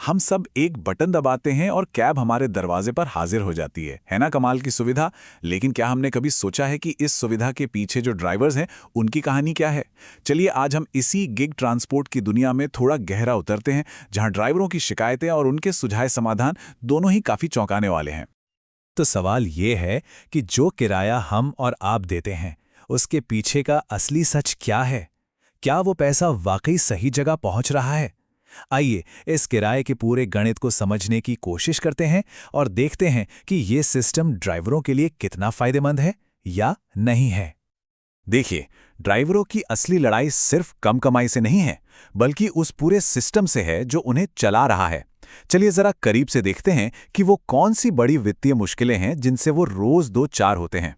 हम सब एक बटन दबाते हैं और कैब हमारे दरवाजे पर हाजिर हो जाती है ना? कमाल की सुविधा। लेकिन क्या हमने कभी सोचा है कि इस सुविधा के पीछे जो ड्राइवर्स हैं उनकी कहानी क्या है? चलिए आज हम इसी गिग ट्रांसपोर्ट की दुनिया में थोड़ा गहरा उतरते हैं, जहां ड्राइवरों की शिकायतें और उनके सुझाए समाधान दोनों ही काफी चौंकाने वाले हैं। तो सवाल ये है कि जो किराया हम और आप देते हैं, उसके पीछे का असली सच क्या है? क्या वो पैसा वाकई सही जगह पहुंच रहा है? आइए इस किराए के पूरे गणित को समझने की कोशिश करते हैं और देखते हैं कि ये सिस्टम ड्राइवरों के लिए कितना फायदेमंद है या नहीं है। देखिए, ड्राइवरों की असली लड़ाई सिर्फ कम कमाई से नहीं है, बल्कि उस पूरे सिस्टम से है जो उन्हें चला रहा है। चलिए जरा करीब से देखते हैं कि वो कौन सी बड़ी वित्तीय मुश्किलें हैं जिनसे वो रोज दो चार होते हैं।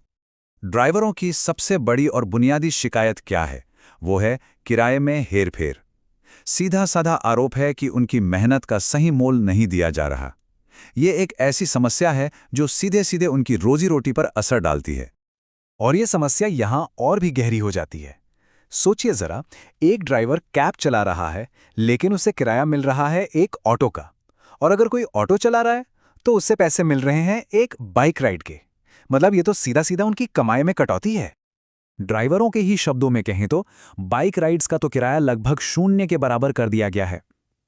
ड्राइवरों की सबसे बड़ी और बुनियादी शिकायत क्या है? वो है किराए में हेरफेर। सीधा साधा आरोप है कि उनकी मेहनत का सही मोल नहीं दिया जा रहा। ये एक ऐसी समस्या है जो सीधे सीधे उनकी रोजी रोटी पर असर डालती है। और ये समस्या यहाँ और भी गहरी हो जाती है। सोचिए जरा, एक ड्राइवर कैब चला रहा है, लेकिन उसे किराया मिल रहा है एक ऑटो का। और अगर कोई ऑटो चला रहा है, तो उससे पैसे मिल रहे हैं एक बाइक राइड के। मतलब ये तो सीधा सीधा उनकी कमाई में कटौती है। ड्राइवरों के ही शब्दों में कहें तो बाइक राइड्स का तो किराया लगभग शून्य के बराबर कर दिया गया है।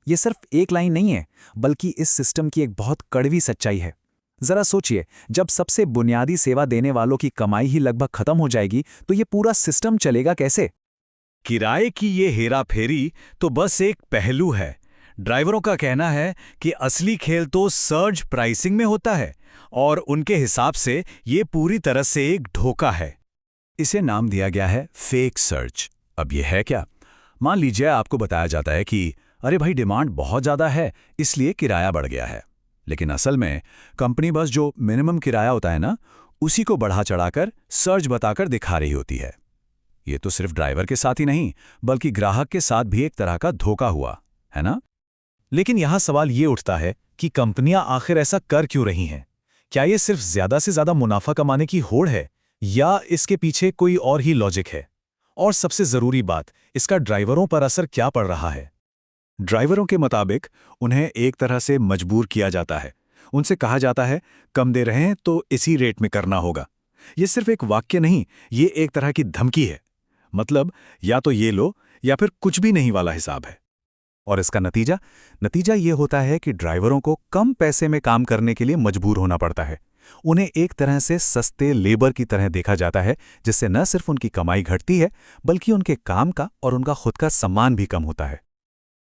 ये सिर्फ एक लाइन नहीं है, बल्कि इस सिस्टम की एक बहुत कड़वी सच्चाई है। जरा सोचिए, जब सबसे बुनियादी सेवा देने वालों की कमाई ही लगभग खत्म हो जाएगी, तो ये पूरा सिस्टम चलेगा कैसे? किराए की ये हेराफेरी तो बस एक पहलू है। ड्राइवरों का कहना है कि असली खेल तो सर्ज प्राइसिंग में होता है और उनके हिसाब से ये पूरी तरह से एक धोखा है। इसे नाम दिया गया है फेक सर्च। अब ये है क्या? मान लीजिए आपको बताया जाता है कि अरे भाई, डिमांड बहुत ज़्यादा है, इसलिए किराया बढ़ गया है। लेकिन असल में कंपनी बस जो मिनिमम किराया होता है ना, उसी को बढ़ा चढ़ाकर सर्च बताकर दिखा रही होती है। ये तो सिर्फ ड्राइवर के साथ ही नहीं, बल्कि ग्राहक के साथ भी एक तरह का धोखा हुआ, है ना? लेकिन यहां सवाल ये उठता है कि कंपनियां आखिर ऐसा कर क्यों रही हैं? क्या ये सिर्फ ज्यादा से ज्यादा मुनाफा कमाने की होड़ है, या इसके पीछे कोई और ही लॉजिक है? और सबसे जरूरी बात, इसका ड्राइवरों पर असर क्या पड़ रहा है? ड्राइवरों के मुताबिक उन्हें एक तरह से मजबूर किया जाता है। उनसे कहा जाता है, कम दे रहे हैं तो इसी रेट में करना होगा। ये सिर्फ एक वाक्य नहीं, ये एक तरह की धमकी है। मतलब या तो ये लो या फिर कुछ भी नहीं वाला हिसाब है। और इसका नतीजा ये होता है कि ड्राइवरों को कम पैसे में काम करने के लिए मजबूर होना पड़ता है। उन्हें एक तरह से सस्ते लेबर की तरह देखा जाता है, जिससे न सिर्फ उनकी कमाई घटती है, बल्कि उनके काम का और उनका खुद का सम्मान भी कम होता है।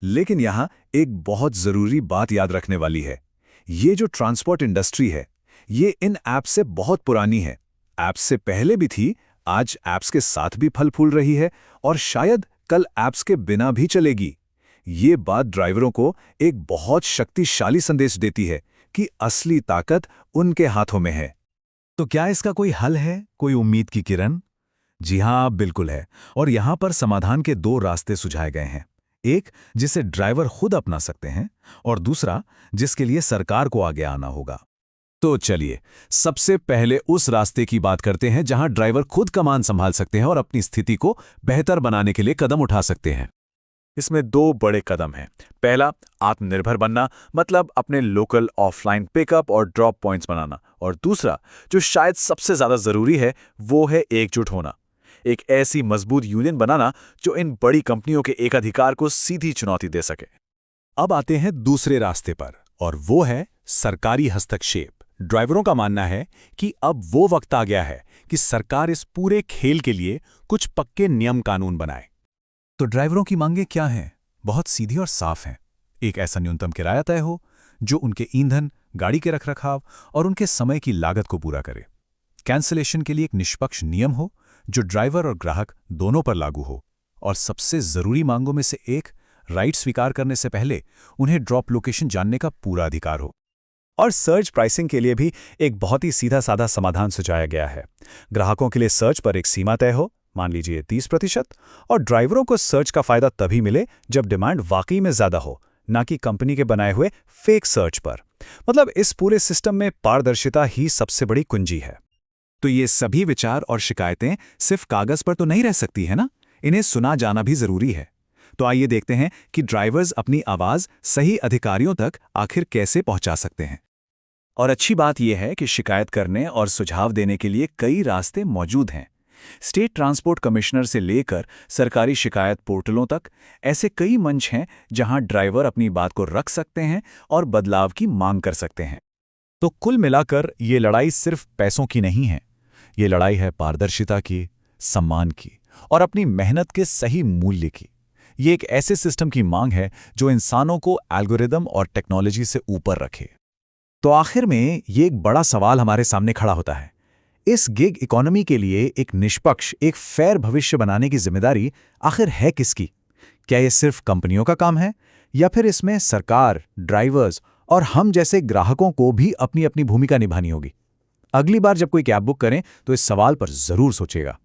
लेकिन यहाँ एक बहुत जरूरी बात याद रखने वाली है। ये जो ट्रांसपोर्ट इंडस्ट्री है, ये इन ऐप्स से बहुत पुरानी है। ऐप्स से पहले भी थी, आज ऐप्स के साथ भी फल फूल रही है और शायद कल ऐप्स के बिना भी चलेगी। ये बात ड्राइवरों को एक बहुत शक्तिशाली संदेश देती है कि असली ताकत उनके हाथों में है। तो क्या इसका कोई हल है, कोई उम्मीद की किरण? जी हाँ, बिल्कुल है। और यहां पर समाधान के दो रास्ते सुझाए गए हैं। एक जिसे ड्राइवर खुद अपना सकते हैं, और दूसरा जिसके लिए सरकार को आगे आना होगा। तो चलिए सबसे पहले उस रास्ते की बात करते हैं जहां ड्राइवर खुद कमान संभाल सकते हैं और अपनी स्थिति को बेहतर बनाने के लिए कदम उठा सकते हैं। इसमें दो बड़े कदम हैं। पहला, आत्मनिर्भर बनना, मतलब अपने लोकल ऑफलाइन पिकअप और ड्रॉप पॉइंट्स बनाना। और दूसरा, जो शायद सबसे ज्यादा जरूरी है, वो है एकजुट होना। एक ऐसी मजबूत यूनियन बनाना जो इन बड़ी कंपनियों के एकाधिकार को सीधी चुनौती दे सके। अब आते हैं दूसरे रास्ते पर, और वो है सरकारी हस्तक्षेप। ड्राइवरों का मानना है कि अब वो वक्त आ गया है कि सरकार इस पूरे खेल के लिए कुछ पक्के नियम कानून बनाए। तो ड्राइवरों की मांगें क्या हैं? बहुत सीधी और साफ हैं। एक ऐसा न्यूनतम किराया तय हो जो उनके ईंधन, गाड़ी के रखरखाव और उनके समय की लागत को पूरा करे। कैंसलेशन के लिए एक निष्पक्ष नियम हो जो ड्राइवर और ग्राहक दोनों पर लागू हो। और सबसे जरूरी मांगों में से एक, राइड स्वीकार करने से पहले उन्हें ड्रॉप लोकेशन जानने का पूरा अधिकार हो। और सर्च प्राइसिंग के लिए भी एक बहुत ही सीधा साधा समाधान सुझाया गया है। ग्राहकों के लिए सर्च पर एक सीमा तय हो, मान लीजिए 30%, और ड्राइवरों को सर्च का फायदा तभी मिले जब डिमांड वाकई में ज्यादा हो, ना कि कंपनी के बनाए हुए फेक सर्च पर। मतलब इस पूरे सिस्टम में पारदर्शिता ही सबसे बड़ी कुंजी है। तो ये सभी विचार और शिकायतें सिर्फ कागज पर तो नहीं रह सकती है ना, इन्हें सुना जाना भी जरूरी है। तो आइए देखते हैं कि ड्राइवर्स अपनी आवाज़ सही अधिकारियों तक आखिर कैसे पहुंचा सकते हैं। और अच्छी बात यह है कि शिकायत करने और सुझाव देने के लिए कई रास्ते मौजूद हैं। स्टेट ट्रांसपोर्ट कमिश्नर से लेकर सरकारी शिकायत पोर्टलों तक ऐसे कई मंच हैं जहां ड्राइवर अपनी बात को रख सकते हैं और बदलाव की मांग कर सकते हैं। तो कुल मिलाकर ये लड़ाई सिर्फ पैसों की नहीं है। ये लड़ाई है पारदर्शिता की, सम्मान की और अपनी मेहनत के सही मूल्य की। ये एक ऐसे सिस्टम की मांग है जो इंसानों को एल्गोरिदम और टेक्नोलॉजी से ऊपर रखे। तो आखिर में ये एक बड़ा सवाल हमारे सामने खड़ा होता है। इस गिग इकोनॉमी के लिए एक निष्पक्ष, एक फेयर भविष्य बनाने की जिम्मेदारी आखिर है किसकी? क्या ये सिर्फ कंपनियों का काम है या फिर इसमें सरकार, ड्राइवर्स और हम जैसे ग्राहकों को भी अपनी अपनी भूमिका निभानी होगी? अगली बार जब कोई कैब बुक करें तो इस सवाल पर जरूर सोचेगा।